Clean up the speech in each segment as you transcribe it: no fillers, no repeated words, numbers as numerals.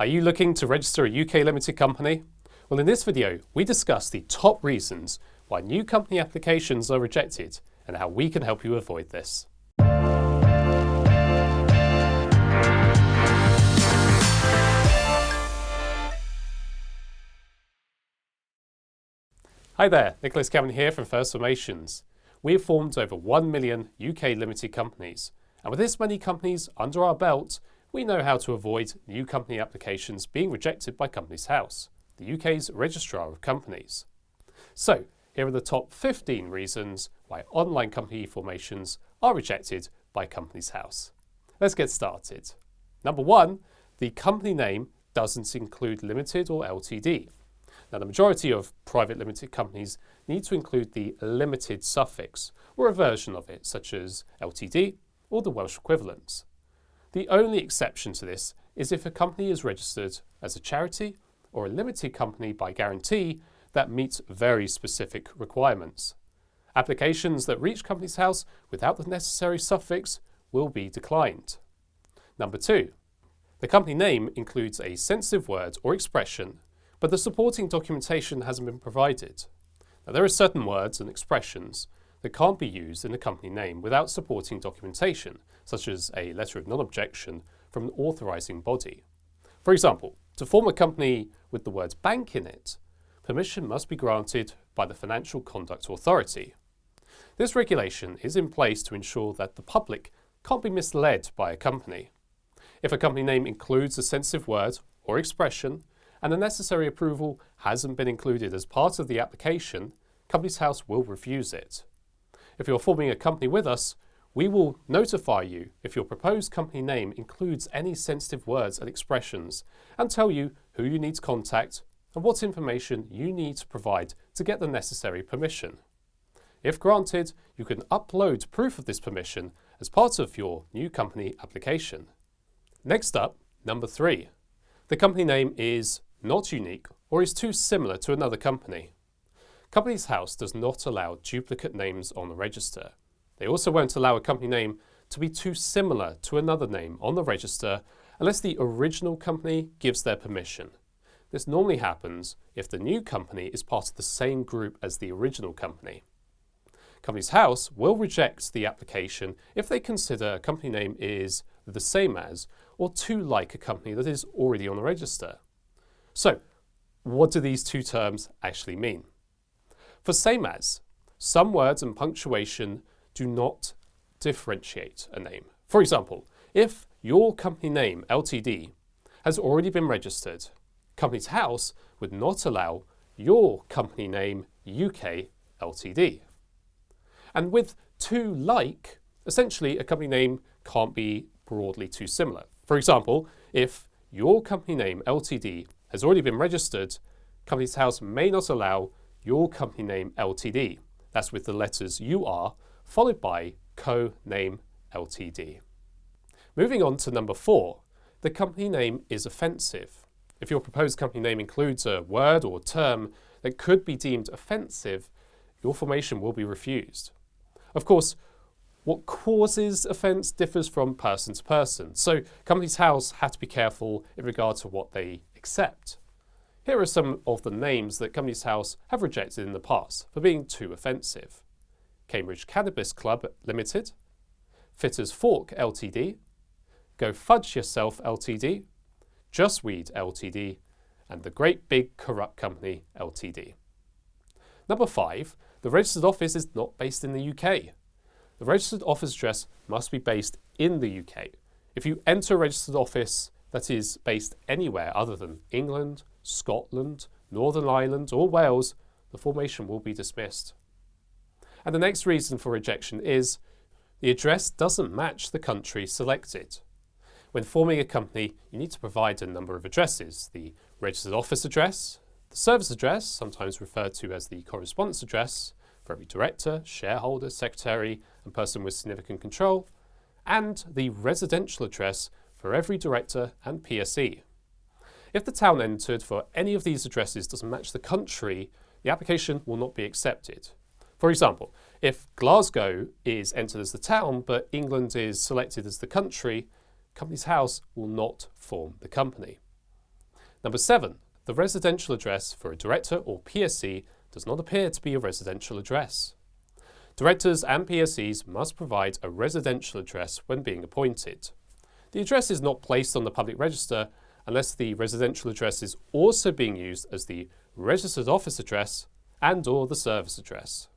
Are you looking to register a UK limited company? Well, in this video, we discuss the top reasons why new company applications are rejected and how we can help you avoid this. Hi there, Nicholas Campion here from First Formations. We have formed over 1 million UK limited companies, and with this many companies under our belt, we know how to avoid new company applications being rejected by Companies House, the UK's registrar of companies. So, here are the top 15 reasons why online company formations are rejected by Companies House. Let's get started. Number 1, the company name doesn't include limited or Ltd. Now, the majority of private limited companies need to include the limited suffix or a version of it, such as Ltd or the Welsh equivalents. The only exception to this is if a company is registered as a charity or a limited company by guarantee that meets very specific requirements. Applications that reach Companies House without the necessary suffix will be declined. Number 2, the company name includes a sensitive word or expression, but the supporting documentation hasn't been provided. Now, there are certain words and expressions that can't be used in a company name without supporting documentation, such as a letter of non-objection from an authorising body. For example, to form a company with the word bank in it, permission must be granted by the Financial Conduct Authority. This regulation is in place to ensure that the public can't be misled by a company. If a company name includes a sensitive word or expression, and the necessary approval hasn't been included as part of the application, Companies House will refuse it. If you're forming a company with us, we will notify you if your proposed company name includes any sensitive words and expressions and tell you who you need to contact and what information you need to provide to get the necessary permission. If granted, you can upload proof of this permission as part of your new company application. Next up, number 3. The company name is not unique or is too similar to another company. Companies House does not allow duplicate names on the register. They also won't allow a company name to be too similar to another name on the register unless the original company gives their permission. This normally happens if the new company is part of the same group as the original company. Companies House will reject the application if they consider a company name is the same as or too like a company that is already on the register. So, what do these two terms actually mean? For same as, some words and punctuation do not differentiate a name. For example, if your company name, Ltd, has already been registered, Companies House would not allow your company name, UK Ltd. And with too like, essentially a company name can't be broadly too similar. For example, if your company name, Ltd, has already been registered, Companies House may not allow your company name Ltd. That's with the letters UR followed by co-name Ltd. Moving on to number 4, the company name is offensive. If your proposed company name includes a word or term that could be deemed offensive, your formation will be refused. Of course, what causes offence differs from person to person, so Companies House have to be careful in regard to what they accept. Here are some of the names that Companies House have rejected in the past for being too offensive. Cambridge Cannabis Club Limited, Fitters Fork Ltd, Go Fudge Yourself Ltd, Just Weed Ltd, and the Great Big Corrupt Company Ltd. Number 5, the registered office is not based in the UK. The registered office address must be based in the UK. If you enter a registered office that is based anywhere other than England, Scotland, Northern Ireland or Wales, the formation will be dismissed. And the next reason for rejection is the address doesn't match the country selected. When forming a company, you need to provide a number of addresses: the registered office address, the service address, sometimes referred to as the correspondence address, for every director, shareholder, secretary and person with significant control, and the residential address for every director and PSE. If the town entered for any of these addresses doesn't match the country, the application will not be accepted. For example, if Glasgow is entered as the town but England is selected as the country, Companies House will not form the company. Number 7. The residential address for a director or PSC does not appear to be a residential address. Directors and PSCs must provide a residential address when being appointed. The address is not placed on the public register unless the residential address is also being used as the registered office address and/or the service address.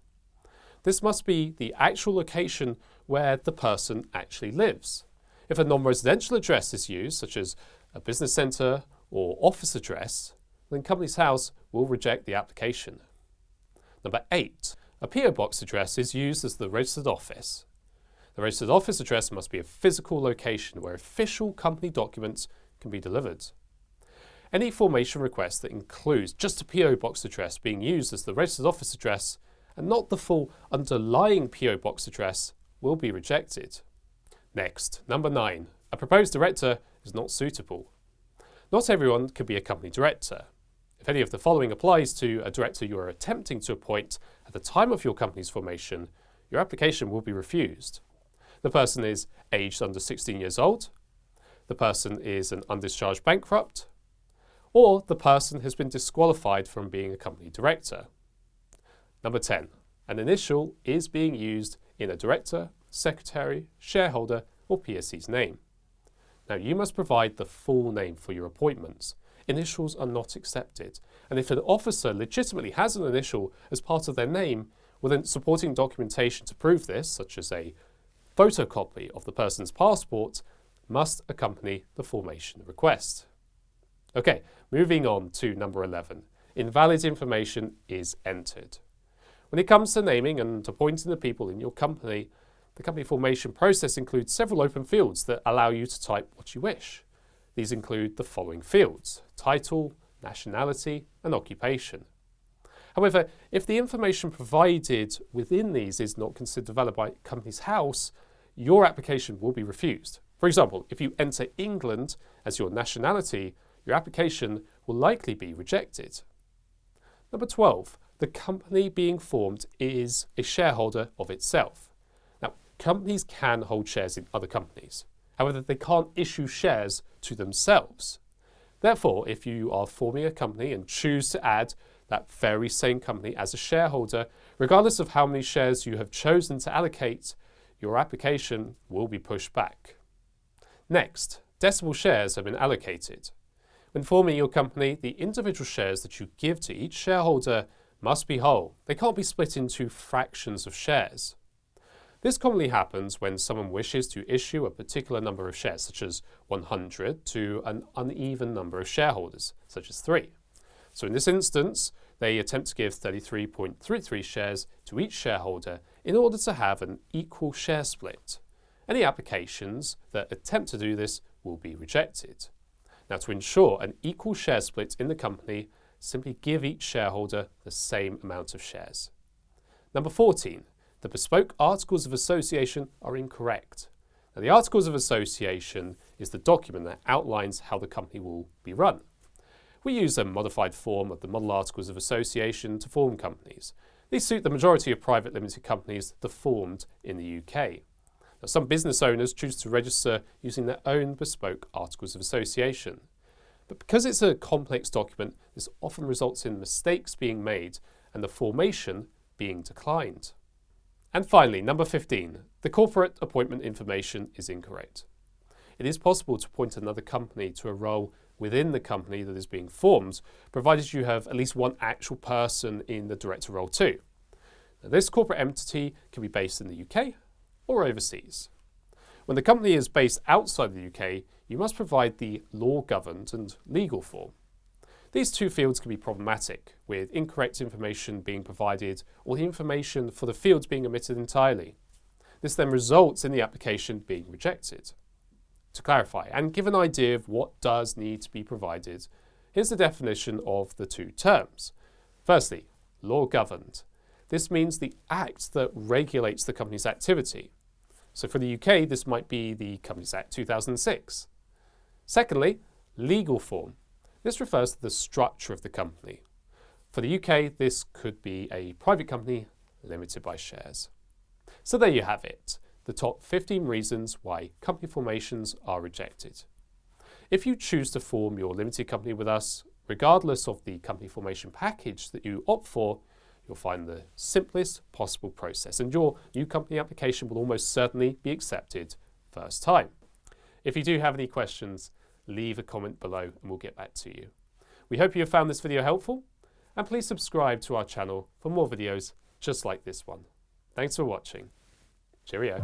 This must be the actual location where the person actually lives. If a non-residential address is used, such as a business centre or office address, then Companies House will reject the application. Number 8. A PO Box address is used as the registered office. The registered office address must be a physical location where official company documents can be delivered. Any formation request that includes just a PO Box address being used as the registered office address and not the full underlying PO Box address will be rejected. Next, number 9. A proposed director is not suitable. Not everyone can be a company director. If any of the following applies to a director you are attempting to appoint at the time of your company's formation, your application will be refused. The person is aged under 16 years old, the person is an undischarged bankrupt, or the person has been disqualified from being a company director. Number 10. An initial is being used in a director, secretary, shareholder, or PSC's name. Now, you must provide the full name for your appointments. Initials are not accepted, and if an officer legitimately has an initial as part of their name, well then supporting documentation to prove this, such as a photocopy of the person's passport, must accompany the formation request. Okay, moving on to number 11. Invalid information is entered. When it comes to naming and appointing the people in your company, the company formation process includes several open fields that allow you to type what you wish. These include the following fields: title, nationality, and occupation. However, if the information provided within these is not considered valid by Companies House, your application will be refused. For example, if you enter England as your nationality, your application will likely be rejected. Number 12. The company being formed is a shareholder of itself. Now, companies can hold shares in other companies. However, they can't issue shares to themselves. Therefore, if you are forming a company and choose to add that very same company as a shareholder, regardless of how many shares you have chosen to allocate, your application will be pushed back. Next, decimal shares have been allocated. When forming your company, the individual shares that you give to each shareholder must be whole. They can't be split into fractions of shares. This commonly happens when someone wishes to issue a particular number of shares, such as 100, to an uneven number of shareholders, such as 3. So in this instance, they attempt to give 33.33 shares to each shareholder in order to have an equal share split. Any applications that attempt to do this will be rejected. Now, to ensure an equal share split in the company, simply give each shareholder the same amount of shares. Number 14. The bespoke Articles of Association are incorrect. Now, the Articles of Association is the document that outlines how the company will be run. We use a modified form of the Model Articles of Association to form companies. These suit the majority of private limited companies that are formed in the UK. Now, some business owners choose to register using their own bespoke Articles of Association. But because it's a complex document, this often results in mistakes being made and the formation being declined. And finally, number 15, the corporate appointment information is incorrect. It is possible to appoint another company to a role within the company that is being formed, provided you have at least one actual person in the director role too. Now, this corporate entity can be based in the UK or overseas. When the company is based outside the UK, you must provide the law-governed and legal form. These two fields can be problematic, with incorrect information being provided or the information for the fields being omitted entirely. This then results in the application being rejected. To clarify and give an idea of what does need to be provided, here's the definition of the two terms. Firstly, law-governed. This means the act that regulates the company's activity. So for the UK, this might be the Companies Act 2006. Secondly, legal form. This refers to the structure of the company. For the UK, this could be a private company limited by shares. So there you have it, the top 15 reasons why company formations are rejected. If you choose to form your limited company with us, regardless of the company formation package that you opt for, you'll find the simplest possible process, and your new company application will almost certainly be accepted first time. If you do have any questions, leave a comment below and we'll get back to you. We hope you have found this video helpful, and please subscribe to our channel for more videos just like this one. Thanks for watching. Cheerio.